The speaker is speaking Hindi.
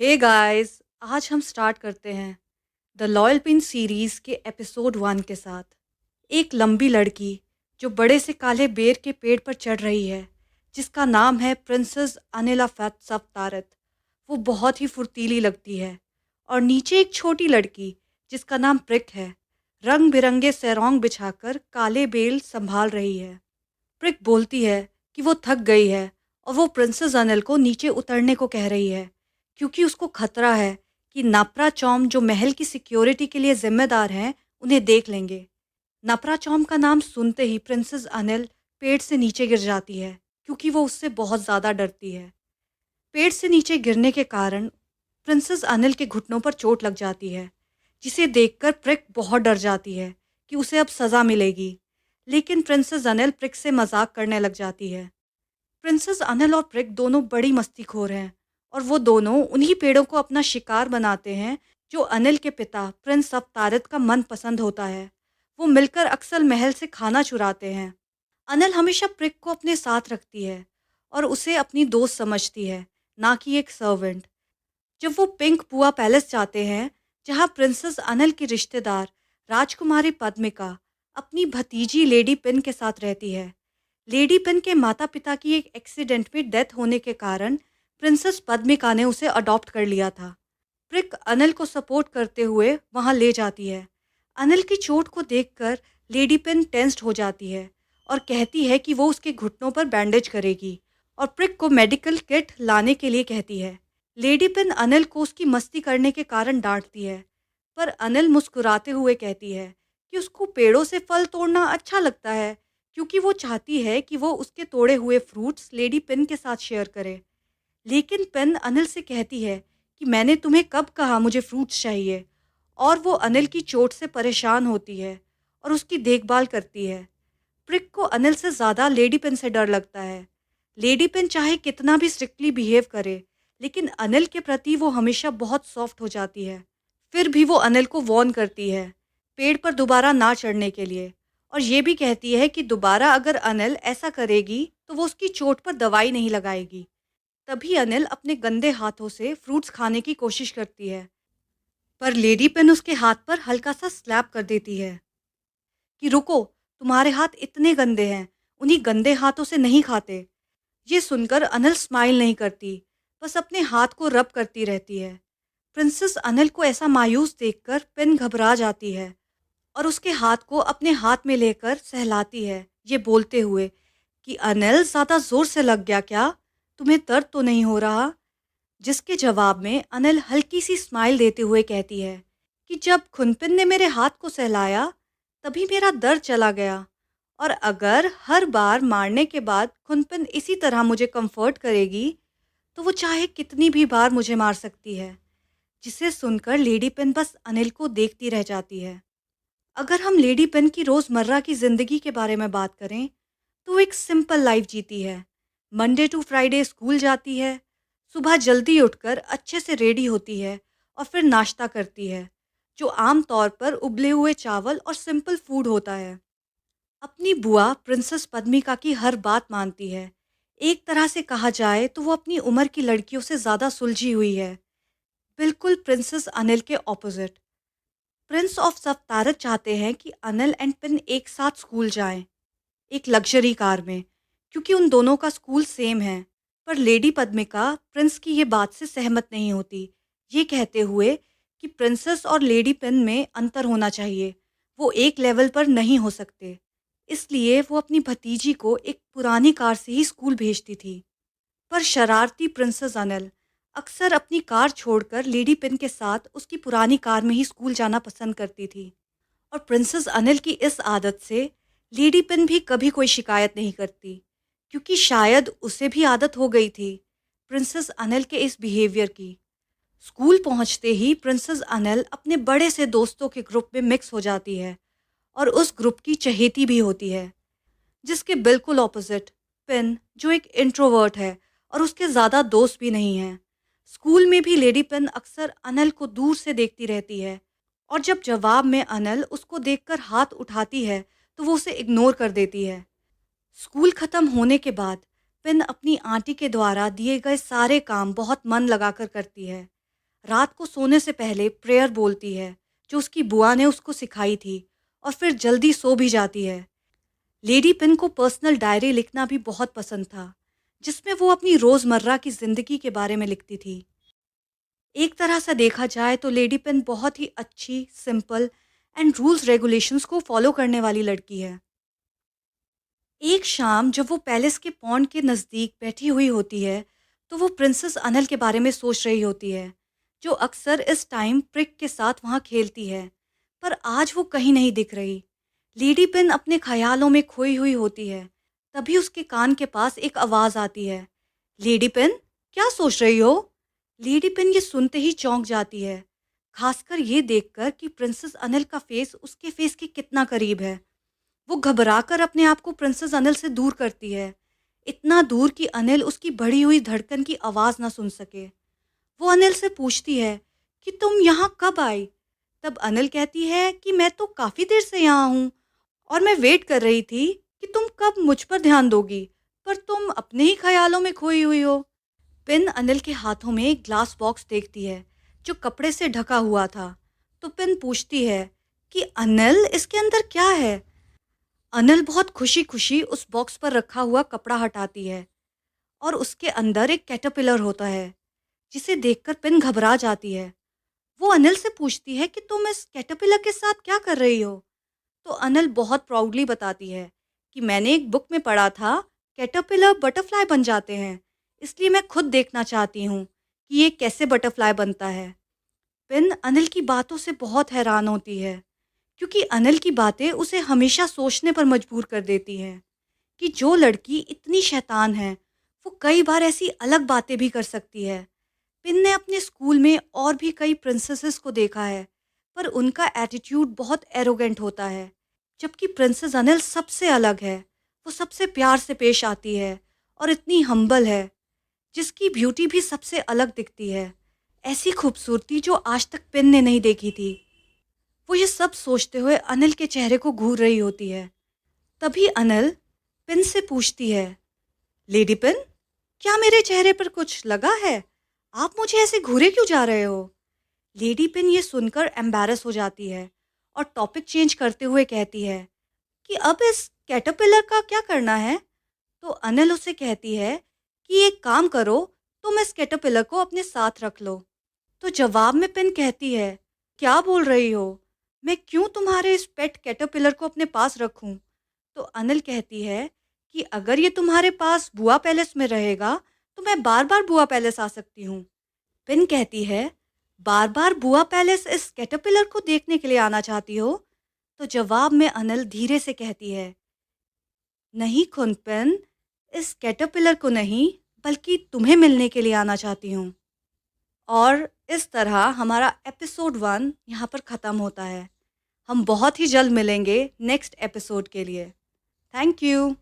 हे गाइस, आज हम स्टार्ट करते हैं द लॉयल पिन सीरीज के एपिसोड 1 के साथ। एक लंबी लड़की जो बड़े से काले बेर के पेड़ पर चढ़ रही है, जिसका नाम है प्रिंसेस अनिला फैत सफ्तारत। वो बहुत ही फुर्तीली लगती है। और नीचे एक छोटी लड़की जिसका नाम प्रिक है, रंग बिरंगे सैरोंग बिछाकर काले बेल संभाल रही है। प्रिक बोलती है कि वो थक गई है और वो प्रिंसेस अनिल को नीचे उतरने को कह रही है, क्योंकि उसको खतरा है कि नापरा चौम जो महल की सिक्योरिटी के लिए जिम्मेदार हैं उन्हें देख लेंगे। नापरा चौम का नाम सुनते ही प्रिंसेस अनिल पेड़ से नीचे गिर जाती है, क्योंकि वो उससे बहुत ज़्यादा डरती है। पेड़ से नीचे गिरने के कारण प्रिंसेस अनिल के घुटनों पर चोट लग जाती है, जिसे देखकर प्रिक बहुत डर जाती है कि उसे अब सज़ा मिलेगी। लेकिन प्रिंसेस अनिल प्रिक से मजाक करने लग जाती है। प्रिंसेस अनिल और प्रिक दोनों बड़ी मस्तीखोर हैं और वो दोनों उन्हीं पेड़ों को अपना शिकार बनाते हैं जो अनिल के पिता प्रिंस अवतारित का मनपसंद होता है। वो मिलकर अक्सर महल से खाना चुराते हैं। अनिल हमेशा प्रिक को अपने साथ रखती है और उसे अपनी दोस्त समझती है, ना कि एक सर्वेंट। जब वो पिंक पुआ पैलेस जाते हैं, जहाँ प्रिंसेस अनिल की रिश्तेदार राजकुमारी पद्मिका अपनी भतीजी लेडी पिन के साथ रहती है। लेडी पिन के माता पिता की एक एक्सीडेंट में डेथ होने के कारण प्रिंसेस पद्मिका ने उसे अडॉप्ट कर लिया था। प्रिक अनिल को सपोर्ट करते हुए वहां ले जाती है। अनिल की चोट को देखकर लेडी पिन टेंस्ड हो जाती है और कहती है कि वो उसके घुटनों पर बैंडेज करेगी और प्रिक को मेडिकल किट लाने के लिए कहती है। लेडी पिन अनिल को उसकी मस्ती करने के कारण डांटती है, पर अनिल मुस्कुराते हुए कहती है कि उसको पेड़ों से फल तोड़ना अच्छा लगता है, क्योंकि वो चाहती है कि वो उसके तोड़े हुए फ्रूट्स लेडी पिन के साथ शेयर करे। लेकिन पिन अनिल से कहती है कि मैंने तुम्हें कब कहा मुझे फ्रूट्स चाहिए, और वो अनिल की चोट से परेशान होती है और उसकी देखभाल करती है। प्रिक को अनिल से ज़्यादा लेडी पिन से डर लगता है। लेडी पिन चाहे कितना भी स्ट्रिक्टली बिहेव करे, लेकिन अनिल के प्रति वो हमेशा बहुत सॉफ्ट हो जाती है। फिर भी वो अनिल को वॉर्न करती है पेड़ पर दोबारा ना चढ़ने के लिए, और ये भी कहती है कि दोबारा अगर अनिल ऐसा करेगी तो वो उसकी चोट पर दवाई नहीं लगाएगी। तभी अनिल अपने गंदे हाथों से फ्रूट्स खाने की कोशिश करती है, पर लेडी पिन उसके हाथ पर हल्का सा स्लैप कर देती है कि रुको, तुम्हारे हाथ इतने गंदे हैं, उन्हीं गंदे हाथों से नहीं खाते। ये सुनकर अनिल स्माइल नहीं करती, बस अपने हाथ को रब करती रहती है। प्रिंसेस अनिल को ऐसा मायूस देखकर पिन घबरा जाती है और उसके हाथ को अपने हाथ में लेकर सहलाती है, ये बोलते हुए कि अनिल, ज़्यादा ज़ोर से लग गया क्या? तुम्हें दर्द तो नहीं हो रहा? जिसके जवाब में अनिल हल्की सी स्माइल देते हुए कहती है कि जब खुनपिन ने मेरे हाथ को सहलाया, तभी मेरा दर्द चला गया। और अगर हर बार मारने के बाद खुनपिन इसी तरह मुझे कंफर्ट करेगी, तो वो चाहे कितनी भी बार मुझे मार सकती है। जिसे सुनकर लेडी पिन बस अनिल को देखती रह जाती है। अगर हम लेडी पिन की रोज़मर्रा की ज़िंदगी के बारे में बात करें, तो वो एक सिंपल लाइफ जीती है। मंडे टू फ्राइडे स्कूल जाती है, सुबह जल्दी उठकर अच्छे से रेडी होती है और फिर नाश्ता करती है, जो आम तौर पर उबले हुए चावल और सिंपल फूड होता है। अपनी बुआ प्रिंसेस पद्मिका की हर बात मानती है। एक तरह से कहा जाए तो वो अपनी उम्र की लड़कियों से ज़्यादा सुलझी हुई है, बिल्कुल प्रिंसेस अनिल के ऑपोजिट। प्रिंस ऑफ सफ्तारत चाहते हैं कि अनिल एंड पिन एक साथ स्कूल जाएं, एक लग्जरी कार में, क्योंकि उन दोनों का स्कूल सेम है। पर लेडी पद्मिका प्रिंस की ये बात से सहमत नहीं होती, ये कहते हुए कि प्रिंसेस और लेडी पिन में अंतर होना चाहिए, वो एक लेवल पर नहीं हो सकते। इसलिए वो अपनी भतीजी को एक पुरानी कार से ही स्कूल भेजती थी। पर शरारती प्रिंसेस अनिल अक्सर अपनी कार छोड़कर लेडी पिन के साथ उसकी पुरानी कार में ही स्कूल जाना पसंद करती थी। और प्रिंसेस अनिल की इस आदत से लेडी पिन भी कभी कोई शिकायत नहीं करती, क्योंकि शायद उसे भी आदत हो गई थी प्रिंसेस अनिल के इस बिहेवियर की। स्कूल पहुंचते ही प्रिंसेस अनिल अपने बड़े से दोस्तों के ग्रुप में मिक्स हो जाती है और उस ग्रुप की चहेती भी होती है। जिसके बिल्कुल ऑपोजिट पिन, जो एक इंट्रोवर्ट है और उसके ज़्यादा दोस्त भी नहीं हैं। स्कूल में भी लेडी पिन अक्सर अनिल को दूर से देखती रहती है, और जब जवाब में अनिल उसको देखकर हाथ उठाती है तो वो उसे इग्नोर कर देती है। स्कूल खत्म होने के बाद पिन अपनी आंटी के द्वारा दिए गए सारे काम बहुत मन लगाकर करती है। रात को सोने से पहले प्रेयर बोलती है जो उसकी बुआ ने उसको सिखाई थी और फिर जल्दी सो भी जाती है। लेडी पिन को पर्सनल डायरी लिखना भी बहुत पसंद था, जिसमें वो अपनी रोज़मर्रा की ज़िंदगी के बारे में लिखती थी। एक तरह से देखा जाए तो लेडी पिन बहुत ही अच्छी, सिंपल एंड रूल्स रेगुलेशंस को फॉलो करने वाली लड़की है। एक शाम जब वो पैलेस के पॉन्ड के नज़दीक बैठी हुई होती है, तो वो प्रिंसेस अनल के बारे में सोच रही होती है, जो अक्सर इस टाइम प्रिक के साथ वहाँ खेलती है। पर आज वो कहीं नहीं दिख रही। लेडी पिन अपने ख्यालों में खोई हुई होती है। तभी उसके कान के पास एक आवाज़ आती है, लेडी पिन, क्या सोच रही हो? लेडी पिन ये सुनते ही चौंक जाती है, खासकर ये देखकर कि प्रिंसेस अनल का फेस उसके फेस के कितना करीब है। वो घबराकर अपने आप को प्रिंसेस अनिल से दूर करती है, इतना दूर कि अनिल उसकी बढ़ी हुई धड़कन की आवाज़ ना सुन सके। वो अनिल से पूछती है कि तुम यहाँ कब आई? तब अनिल कहती है कि मैं तो काफ़ी देर से यहाँ हूँ और मैं वेट कर रही थी कि तुम कब मुझ पर ध्यान दोगी, पर तुम अपने ही ख्यालों में खोई हुई हो। पिन अनिल के हाथों में एक ग्लास बॉक्स देखती है जो कपड़े से ढका हुआ था। तो पिन पूछती है कि अनिल, इसके अंदर क्या है? अनिल बहुत खुशी खुशी उस बॉक्स पर रखा हुआ कपड़ा हटाती है और उसके अंदर एक कैटरपिलर होता है, जिसे देखकर पिन घबरा जाती है। वो अनिल से पूछती है कि तुम इस कैटरपिलर के साथ क्या कर रही हो? तो अनिल बहुत प्राउडली बताती है कि मैंने एक बुक में पढ़ा था, कैटरपिलर बटरफ्लाई बन जाते हैं, इसलिए मैं खुद देखना चाहती हूँ कि ये कैसे बटरफ्लाई बनता है। पिन अनिल की बातों से बहुत हैरान होती है, क्योंकि अनिल की बातें उसे हमेशा सोचने पर मजबूर कर देती हैं कि जो लड़की इतनी शैतान है, वो कई बार ऐसी अलग बातें भी कर सकती है। पिन ने अपने स्कूल में और भी कई प्रिंसेसेस को देखा है, पर उनका एटीट्यूड बहुत एरोगेंट होता है, जबकि प्रिंसेस अनिल सबसे अलग है। वो सबसे प्यार से पेश आती है और इतनी हम्बल है, जिसकी ब्यूटी भी सबसे अलग दिखती है। ऐसी खूबसूरती जो आज तक पिन ने नहीं देखी थी। वो ये सब सोचते हुए अनिल के चेहरे को घूर रही होती है। तभी अनिल पिन से पूछती है, लेडी पिन, क्या मेरे चेहरे पर कुछ लगा है? आप मुझे ऐसे घूरे क्यों जा रहे हो? लेडी पिन ये सुनकर एम्बैरस हो जाती है और टॉपिक चेंज करते हुए कहती है कि अब इस कैटरपिलर का क्या करना है? तो अनिल उसे कहती है कि एक काम करो, तुम इस कैटरपिलर को अपने साथ रख लो। तो जवाब में पिन कहती है, क्या बोल रही हो? मैं क्यों तुम्हारे इस पेट कैटरपिलर को अपने पास रखूं? तो अनिल कहती है कि अगर ये तुम्हारे पास बुआ पैलेस में रहेगा, तो मैं बार बार बुआ पैलेस आ सकती हूँ। पिन कहती है, बार बार बुआ पैलेस इस कैटरपिलर को देखने के लिए आना चाहती हो? तो जवाब में अनिल धीरे से कहती है, नहीं खुनपिन, इस कैटरपिलर को नहीं, बल्कि तुम्हें मिलने के लिए आना चाहती हूँ। और इस तरह हमारा एपिसोड 1 यहाँ पर ख़त्म होता है। हम बहुत ही जल्द मिलेंगे नेक्स्ट एपिसोड के लिए। Thank you.